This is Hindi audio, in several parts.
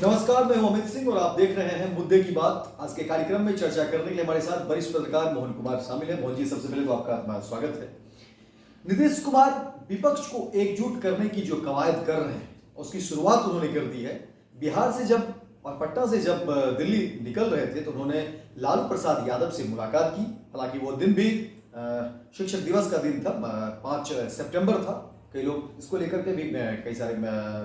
नमस्कार, मैं हूं अमित सिंह और आप देख रहे हैं मुद्दे की बात। आज के कार्यक्रम में चर्चा करने के लिए हमारे साथ वरिष्ठ पत्रकार मोहन कुमार शामिल हैं। मोहन जी, सबसे पहले तो आपका स्वागत है। नीतीश कुमार विपक्ष को एकजुट करने की जो कवायद कर रहे हैं उसकी शुरुआत उन्होंने कर दी है। बिहार से जब और पटना से जब दिल्ली निकल रहे थे तो उन्होंने लालू प्रसाद यादव से मुलाकात की। हालांकि वो दिन भी शिक्षक दिवस का दिन था, 5 सितंबर था। कई लोग इसको लेकर के भी कई सारी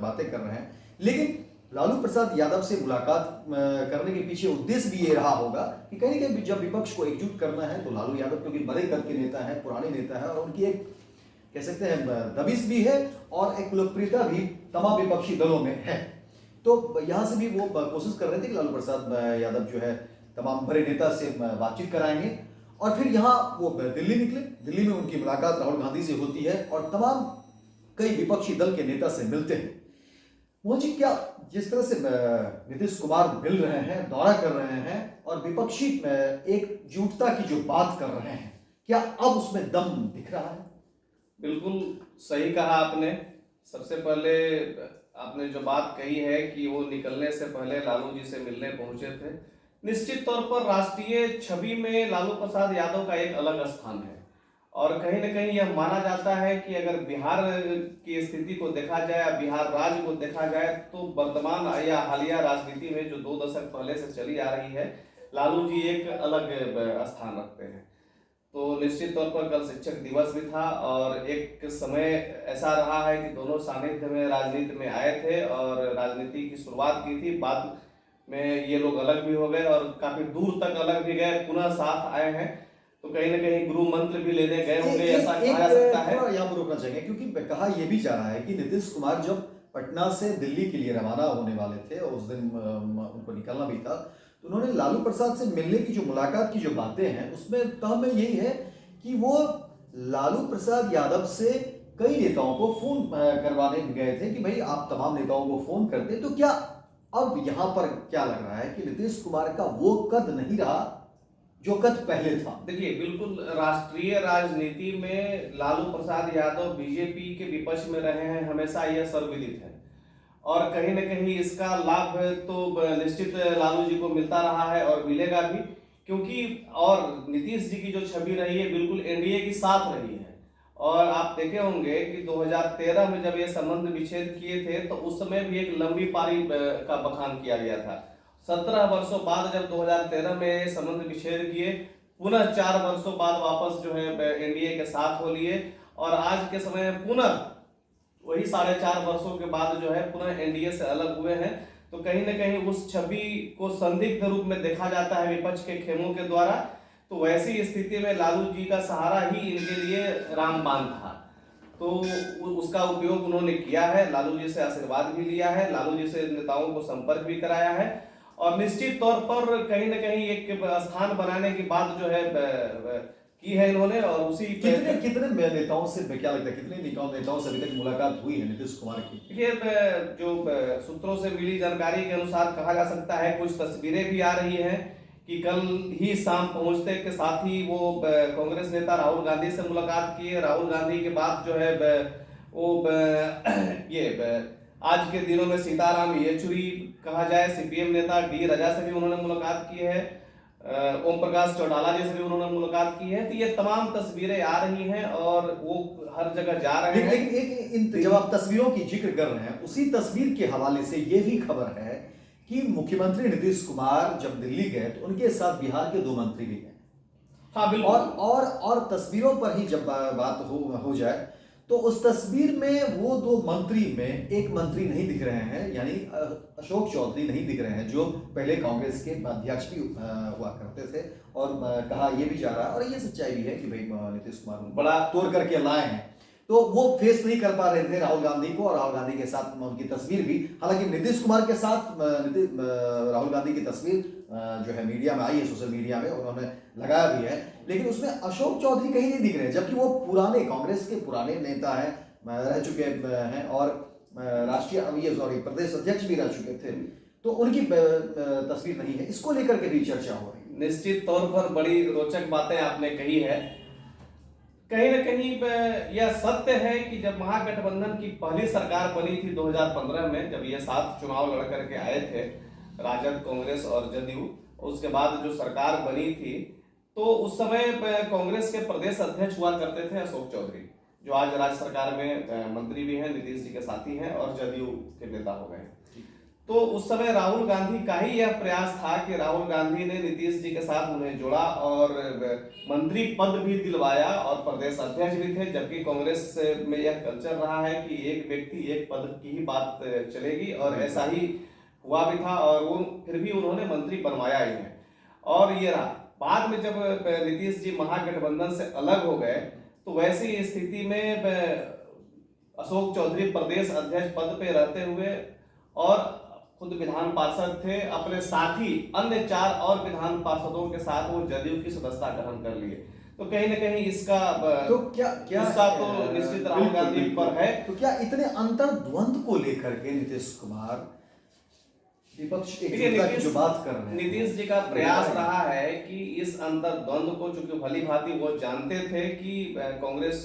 बातें कर रहे हैं, लेकिन लालू प्रसाद यादव से मुलाकात करने के पीछे उद्देश्य भी ये रहा होगा कि कहीं ना कहीं जब विपक्ष को एकजुट करना है तो लालू यादव क्योंकि बड़े कद के नेता हैं, पुराने नेता हैं और उनकी एक कह सकते हैं दबिश भी है और एक लोकप्रियता भी तमाम विपक्षी दलों में है। तो यहाँ से भी वो कोशिश कर रहे थे कि लालू प्रसाद यादव जो है तमाम बड़े नेता से बातचीत कराएंगे और फिर यहाँ वो दिल्ली निकले। दिल्ली में उनकी मुलाकात राहुल गांधी से होती है और तमाम कई विपक्षी दल के नेता से मिलते हैं। वो जी, क्या जिस तरह से नीतीश कुमार मिल रहे हैं, दौरा कर रहे हैं और विपक्षी एकजुटता की जो बात कर रहे हैं, क्या अब उसमें दम दिख रहा है? बिल्कुल सही कहा आपने। सबसे पहले आपने जो बात कही है कि वो निकलने से पहले लालू जी से मिलने पहुंचे थे, निश्चित तौर पर राष्ट्रीय छवि में लालू प्रसाद यादव का एक अलग स्थान है और कहीं न कहीं यह माना जाता है कि अगर बिहार की स्थिति को देखा जाए, बिहार राज्य को देखा जाए तो वर्तमान या हालिया राजनीति में जो 2 दशक पहले से चली आ रही है, लालू जी एक अलग स्थान रखते हैं। तो निश्चित तौर पर कल शिक्षक दिवस भी था और एक समय ऐसा रहा है कि दोनों सानिध्य में राजनीति में आए थे और राजनीति की शुरुआत की थी। बाद में ये लोग अलग भी हो गए और काफी दूर तक अलग भी गए, पुनः साथ आए हैं। तो कहीं ना कहीं गुरु मंत्र भी लेने गए होंगे, ऐसा कहा जा सकता है। यहाँ पर रोकना चाहिए क्योंकि कहा यह भी जा रहा है कि नीतीश कुमार जब पटना से दिल्ली के लिए रवाना होने वाले थे और उस दिन उनको निकलना भी था, तो उन्होंने लालू प्रसाद से मिलने की जो मुलाकात की जो बातें हैं उसमें तहम यही है कि वो लालू प्रसाद यादव से कई नेताओं को फोन करवाने गए थे कि भाई आप तमाम नेताओं को फोन करते। तो क्या अब यहाँ पर क्या लग रहा है कि नीतीश कुमार का वो कद नहीं रहा जो कद पहले था? देखिए, बिल्कुल राष्ट्रीय राजनीति में लालू प्रसाद यादव बीजेपी के विपक्ष में रहे हैं, हमेशा यह सर्वविदित है और कहीं न कहीं इसका लाभ तो निश्चित लालू जी को मिलता रहा है और मिलेगा भी, क्योंकि और नीतीश जी की जो छवि रही है बिल्कुल एनडीए की साथ रही है। और आप देखे होंगे कि 2013 में जब ये संबंध विच्छेद किए थे तो उस समय भी एक लंबी पारी का बखान किया गया था। 17 वर्षों बाद जब 2013 में संबंध विच्छेद किए, पुनः 4 वर्षों बाद वापस जो है एनडीए के साथ हो लिए और आज के समय पुनः वही 4.5 वर्षों के बाद जो है पुनः एनडीए से अलग हुए हैं। तो कहीं न कहीं उस छवि को संदिग्ध रूप में देखा जाता है विपक्ष के खेमों के द्वारा। तो वैसी स्थिति में लालू जी का सहारा ही इनके लिए रामबाण था, तो उसका उपयोग उन्होंने किया है। लालू जी से आशीर्वाद भी लिया है, लालू जी से नेताओं को संपर्क भी कराया है और निश्चित तौर पर कहीं न कहीं एक स्थान बनाने की बात जो है की है इन्होंने। और उसी कितने नेताओं से क्या लगता है, कितने नेताओं से अभी तक मुलाकात हुई है नीतीश कुमार की? देखिए, जो सूत्रों से मिली जानकारी के अनुसार कहा जा सकता है, कुछ तस्वीरें भी आ रही हैं कि कल ही शाम पहुंचते के साथ ही वो कांग्रेस नेता राहुल गांधी से मुलाकात किए। राहुल गांधी के बाद जो है वो ये आज के दिनों में सीताराम येचुरी कहा जाए सीपीएम नेता डी राजा से भी उन्होंने मुलाकात की है, ओम प्रकाश चौटाला जी से भी उन्होंने मुलाकात की है। तो ये तमाम तस्वीरें आ रही हैं और वो हर जगह जा रहे हैं। लेकिन जब आप तस्वीरों की जिक्र कर रहे हैं, उसी तस्वीर के हवाले से ये भी खबर है कि मुख्यमंत्री नीतीश कुमार जब दिल्ली गए तो उनके साथ बिहार के 2 मंत्री भी गए। हाँ, बिल्कुल। और तस्वीरों पर ही जब बात हो जाए तो उस तस्वीर में वो 2 मंत्री में एक मंत्री नहीं दिख रहे हैं, यानी अशोक चौधरी नहीं दिख रहे हैं, जो पहले कांग्रेस के अध्यक्ष भी हुआ करते थे। और कहा यह भी जा रहा है और ये सच्चाई भी है कि भाई नीतीश कुमार बड़ा तोड़ करके लाए हैं, तो वो फेस नहीं कर पा रहे थे राहुल गांधी को और राहुल गांधी के साथ उनकी तस्वीर भी। हालांकि नीतीश कुमार के साथ राहुल गांधी की तस्वीर जो है मीडिया में आई है, सोशल मीडिया में उन्होंने लगाया भी है, लेकिन उसमें अशोक चौधरी कहीं नहीं दिख रहे, जबकि वो पुराने कांग्रेस के पुराने नेता हैं, रह चुके हैं और राष्ट्रीय प्रदेश अध्यक्ष भी रह चुके थे। तो उनकी तस्वीर नहीं है, इसको लेकर के भी चर्चा हो रही है। निश्चित तौर पर बड़ी रोचक बातें आपने कही है। कहीं ना कहीं यह सत्य है कि जब महागठबंधन की पहली सरकार बनी थी 2015 में, जब ये 7 चुनाव लड़ करके आए थे राजद, कांग्रेस और जदयू, उसके बाद जो सरकार बनी थी, तो उस समय कांग्रेस के प्रदेश अध्यक्ष हुआ करते थे अशोक चौधरी, जो आज राज्य सरकार में मंत्री भी हैं, नीतीश जी के साथी हैं और जदयू के नेता हो गए। तो उस समय राहुल गांधी का ही यह प्रयास था कि राहुल गांधी ने नीतीश जी के साथ उन्हें जोड़ा और मंत्री पद भी दिलवाया और प्रदेश अध्यक्ष भी थे, जबकि कांग्रेस में यह कल्चर रहा है कि एक व्यक्ति एक पद की ही बात चलेगी, और ऐसा ही हुआ भी था और वो फिर भी उन्होंने मंत्री बनवाया ही है। और ये रहा, बाद में जब नीतीश जी महागठबंधन से अलग हो गए, तो वैसी स्थिति में अशोक चौधरी प्रदेश अध्यक्ष पद पे रहते हुए और खुद विधान पार्षद थे, अपने साथी अन्य 4 और विधान पार्षदों के साथ वो जदयू की सदस्यता ग्रहण कर लिए। तो कहीं ना कहीं इसका तो क्या गुस्सा तो निश्चित राहुल गांधी पर है। तो क्या इतने अंतर्द्वंद को लेकर के नीतीश कुमार विपक्ष एकजुटता की जो बात कर रहे हैं, नीतीश जी का प्रयास रहा है कि इस अंतर्द्वंद को, चूंकि भली भांति वो जानते थे कि कांग्रेस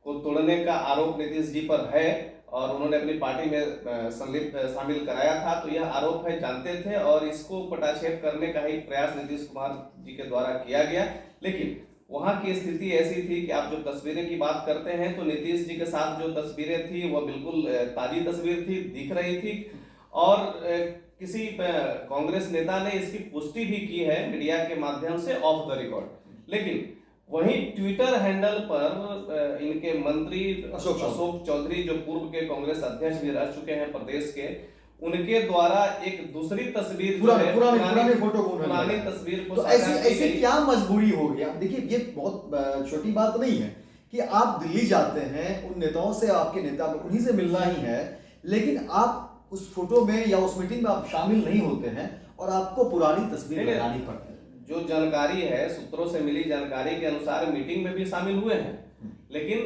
को तोड़ने का आरोप नीतीश जी पर है और उन्होंने अपनी पार्टी में शामिल कराया था, तो यह आरोप है, जानते थे और इसको पटाक्षेप करने का ही प्रयास नीतीश कुमार जी के द्वारा किया गया। लेकिन वहां की स्थिति ऐसी थी कि आप जो तस्वीरें की बात करते हैं, तो नीतीश जी के साथ जो तस्वीरें थी वो बिल्कुल ताजी तस्वीर थी, दिख रही थी, और किसी कांग्रेस नेता ने इसकी पुष्टि भी की है मीडिया के माध्यम से ऑफ द रिकॉर्ड। लेकिन वहीं ट्विटर हैंडल पर इनके मंत्री अशोक चौधरी, जो पूर्व के कांग्रेस अध्यक्ष भी रह चुके हैं प्रदेश के, उनके द्वारा एक दूसरी तस्वीर, पुरानी तस्वीर को, तो ऐसी क्या मजबूरी हो गया? देखिए, ये बहुत छोटी बात नहीं है कि आप दिल्ली जाते हैं, उन नेताओं से, आपके नेता उन्हीं से मिलना ही है, लेकिन आप उस फोटो में या उस मीटिंग में आप शामिल नहीं होते हैं और आपको पुरानी तस्वीर लगानी पड़ती है। जो जानकारी है, सूत्रों से मिली जानकारी के अनुसार मीटिंग में भी शामिल हुए हैं, लेकिन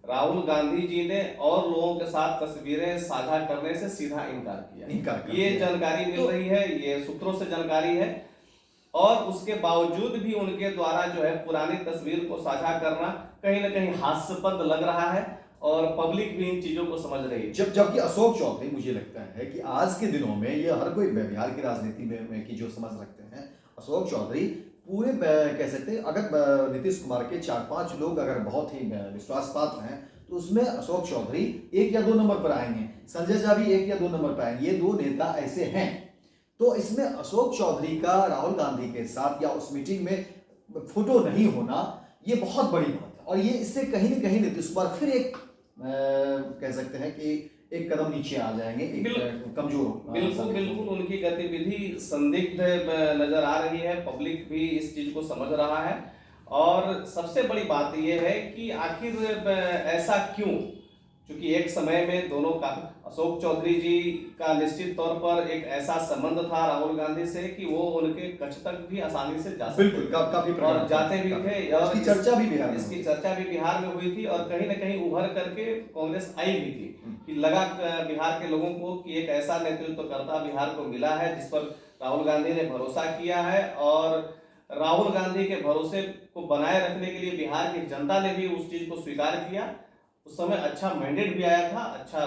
राहुल गांधी जी ने और लोगों के साथ तस्वीरें साझा करने से सीधा इनकार किया। ये जानकारी मिल रही है, ये सूत्रों से जानकारी है, और उसके बावजूद भी उनके द्वारा जो है पुरानी तस्वीर को साझा करना कहीं ना कहीं हास्यास्पद लग रहा है और पब्लिक भी इन चीजों को समझ रही है। जबकि अशोक चौधरी, मुझे लगता है कि आज के दिनों में ये हर कोई बिहार की राजनीति में की जो समझ रखते हैं, अशोक चौधरी पूरे कह सकते हैं, अगर नीतीश कुमार के 4-5 लोग अगर बहुत ही विश्वास पात्र हैं, तो उसमें अशोक चौधरी 1 या 2 नंबर पर आएंगे, संजय झा भी 1 या 2 नंबर पर आएंगे। ये 2 नेता ऐसे हैं। तो इसमें अशोक चौधरी का राहुल गांधी के साथ या उस मीटिंग में फोटो नहीं होना, ये बहुत बड़ी बात है, और ये इससे कहीं ना कहीं नीतीश कुमार फिर एक कह सकते हैं कि एक कदम नीचे आ जाएंगे, कमजोर। बिल्कुल उनकी गतिविधि संदिग्ध नजर आ रही है, पब्लिक भी इस चीज को समझ रहा है, और सबसे बड़ी बात यह है कि आखिर ऐसा क्यों, क्योंकि एक समय में दोनों का, अशोक चौधरी जी का निश्चित तौर पर एक ऐसा संबंध था राहुल गांधी से कि वो उनके कक्ष तक भी आसानी से जा सकते काफी और जाते भी थे, और इसकी चर्चा भी बिहार में हुई थी, और कहीं ना कहीं उभर करके कांग्रेस आई भी थी कि लगा बिहार के लोगों को कि एक ऐसा नेतृत्वकर्ता बिहार को मिला है जिस पर राहुल गांधी ने भरोसा किया है, और राहुल गांधी के भरोसे को बनाए रखने के लिए बिहार की जनता ने भी उस चीज को स्वीकार किया। उस समय अच्छा मैंडेट भी आया था, अच्छा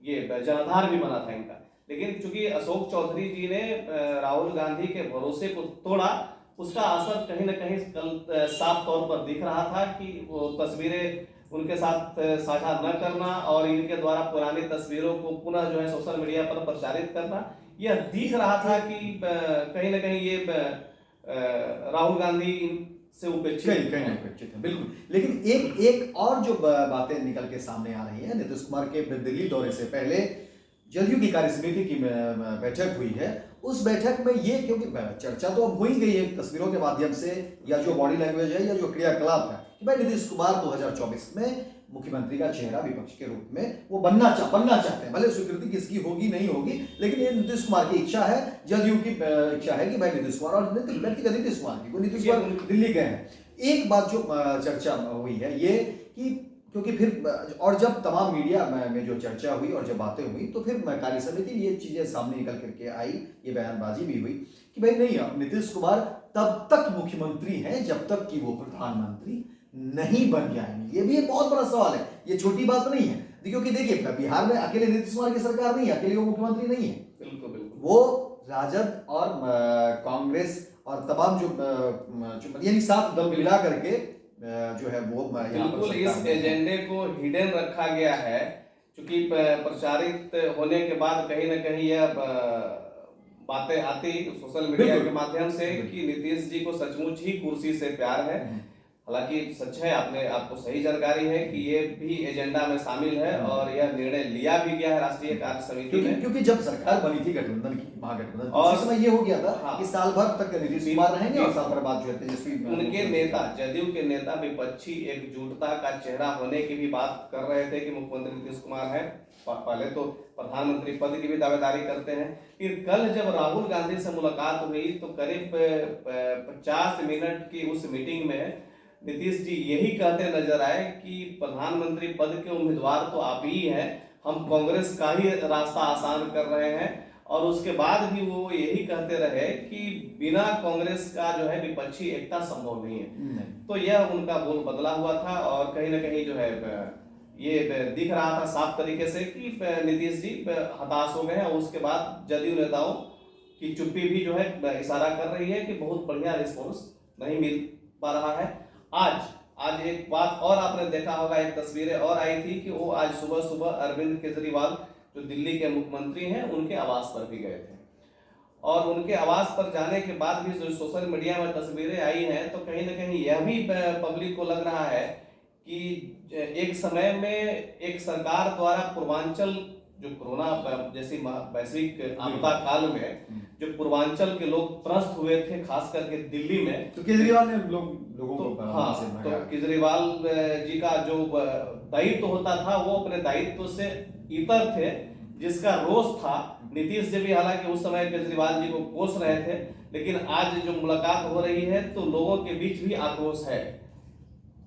ये जनाधार भी बना था इनका। लेकिन चूंकि अशोक चौधरी जी ने राहुल गांधी के भरोसे को तोड़ा, उसका असर कहीं ना कहीं कल साफ तौर पर दिख रहा था कि वो तस्वीरें उनके साथ साझा न करना और इनके द्वारा पुरानी तस्वीरों को पुनः जो है सोशल मीडिया पर प्रचारित करना, यह दिख रहा था कि कहीं ना कहीं ये राहुल गांधी से उपेक्षित है। बिल्कुल। लेकिन एक और जो बातें निकल के सामने आ रही है, नीतीश कुमार के दिल्ली दौरे से पहले जदयू की कार्यसमिति की बैठक हुई है। उस बैठक में ये, क्योंकि चर्चा तो अब हो ही गई है तस्वीरों के माध्यम से, या जो बॉडी लैंग्वेज है, या जो क्रियाकलाप है, कि भाई नीतीश कुमार 2024 में मुख्यमंत्री का चेहरा विपक्ष के रूप में वो बनना चाहते हैं। भले स्वीकृति किसकी होगी नहीं होगी, लेकिन ये नीतीश कुमार की इच्छा है, जदयू की इच्छा है कि भाई नीतीश कुमार, और व्यक्तिगत नीतीश कुमार की, नीतीश कुमार दिल्ली गए हैं। एक बात जो चर्चा हुई है ये कि, क्योंकि फिर और जब तमाम मीडिया में जो चर्चा हुई और जब बातें हुई, तो फिर कार्य समिति में ये चीजें सामने निकल करके आई, ये बयानबाजी भी हुई कि भाई नहीं, नीतीश कुमार तब तक मुख्यमंत्री हैं जब तक कि वो प्रधानमंत्री नहीं बन जाएंगे? ये भी एक बहुत बड़ा सवाल है, ये छोटी बात नहीं है। क्योंकि देखिए, बिहार में अकेले नीतीश कुमार की सरकार नहीं है, अकेले वो मुख्यमंत्री नहीं है। बिल्कुल बिल्कुल। वो राजद और कांग्रेस और तमाम जो यानी 7 दल मिला करके जो है वो बिल्कुल इस एजेंडे को हिडन रखा गया है, क्योंकि प्रचारित होने के बाद कहीं ना कहीं यह बातें आती सोशल मीडिया के माध्यम से कि नीतीश जी को सचमुच ही कुर्सी से प्यार है। हालांकि सच है, आपको सही जानकारी है कि ये भी एजेंडा में शामिल है और यह निर्णय लिया भी गया है राष्ट्रीय कार्य समिति में। क्योंकि जब सरकार बनी थी गठबंधन की, महागठबंधन, और उस समय ये हो गया था हाँ, कि साल भर तक नीतीश कुमार रहेंगे और साल भर बाद जो है तेजस्वी उनके नेता, जदयू के नेता विपक्षी एकजुटता का चेहरा होने की भी बात कर रहे थे कि मुख्यमंत्री नीतीश कुमार है। पहले तो प्रधानमंत्री पद की भी दावेदारी करते हैं। फिर कल जब राहुल गांधी से मुलाकात हुई तो करीब 50 मिनट की उस मीटिंग में नीतीश जी यही कहते नजर आए कि प्रधानमंत्री पद के उम्मीदवार तो आप ही हैं, हम कांग्रेस का ही रास्ता आसान कर रहे हैं। और उसके बाद भी वो यही कहते रहे कि बिना कांग्रेस का जो है विपक्षी एकता संभव नहीं है। तो यह उनका बोल बदला हुआ था और कहीं ना कहीं जो है ये दिख रहा था साफ तरीके से कि नीतीश जी हताश हो गए हैं। और उसके बाद जदयू नेताओं की चुप्पी भी जो है इशारा कर रही है कि बहुत बढ़िया रिस्पॉन्स नहीं मिल पा रहा है। आज एक बात और आपने देखा होगा, एक तस्वीरें और आई थी कि वो आज सुबह सुबह अरविंद केजरीवाल जो दिल्ली के मुख्यमंत्री हैं उनके आवास पर भी गए थे। और उनके आवास पर जाने के बाद भी जो सोशल मीडिया में तस्वीरें आई हैं तो कहीं ना कहीं यह भी पब्लिक को लग रहा है कि एक समय में एक सरकार द्वारा पूर्वांचल जो कोरोना जैसी वैश्विक आपदा काल में जो पूर्वांचल के लोग त्रस्त हुए थे, खास करके दिल्ली में, तो केजरीवाल ने लोगों को तो केजरीवाल जी का जो दायित्व होता था वो अपने दायित्व से इतर थे, जिसका रोष था। नीतीश जी भी हालांकि उस समय केजरीवाल जी को कोस रहे थे, लेकिन आज जो मुलाकात हो रही है तो लोगों के बीच भी आक्रोश है।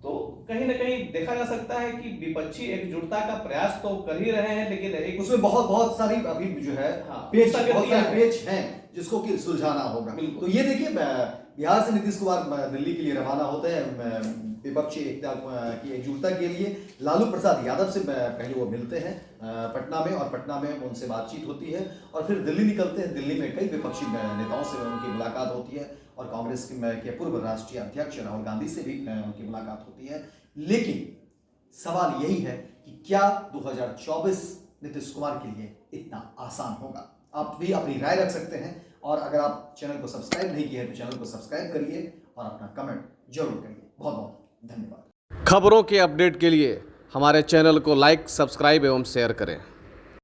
तो कहीं ना कहीं देखा जा सकता है कि विपक्षी एकजुटता का प्रयास तो कर ही रहे हैं, लेकिन उसमें बहुत सारी अभी जो है पेच हैं जिसको कि सुलझाना होगा। तो ये देखिए, बिहार से नीतीश कुमार दिल्ली के लिए रवाना होते हैं विपक्षी एकता की एकजुटता के लिए। लालू प्रसाद यादव से पहले वो मिलते हैं पटना में, और पटना में उनसे बातचीत होती है और फिर दिल्ली निकलते हैं। दिल्ली में कई विपक्षी नेताओं से उनकी मुलाकात होती है और कांग्रेस के पूर्व राष्ट्रीय अध्यक्ष राहुल गांधी से भी उनकी मुलाकात होती है। लेकिन सवाल यही है कि क्या 2024 नीतीश कुमार के लिए इतना आसान होगा? आप भी अपनी राय रख सकते हैं, और अगर आप चैनल को सब्सक्राइब नहीं किया है तो चैनल को सब्सक्राइब करिए और अपना कमेंट जरूर करिए। बहुत बहुत धन्यवाद। खबरों के अपडेट के लिए हमारे चैनल को लाइक, सब्सक्राइब एवं शेयर करें।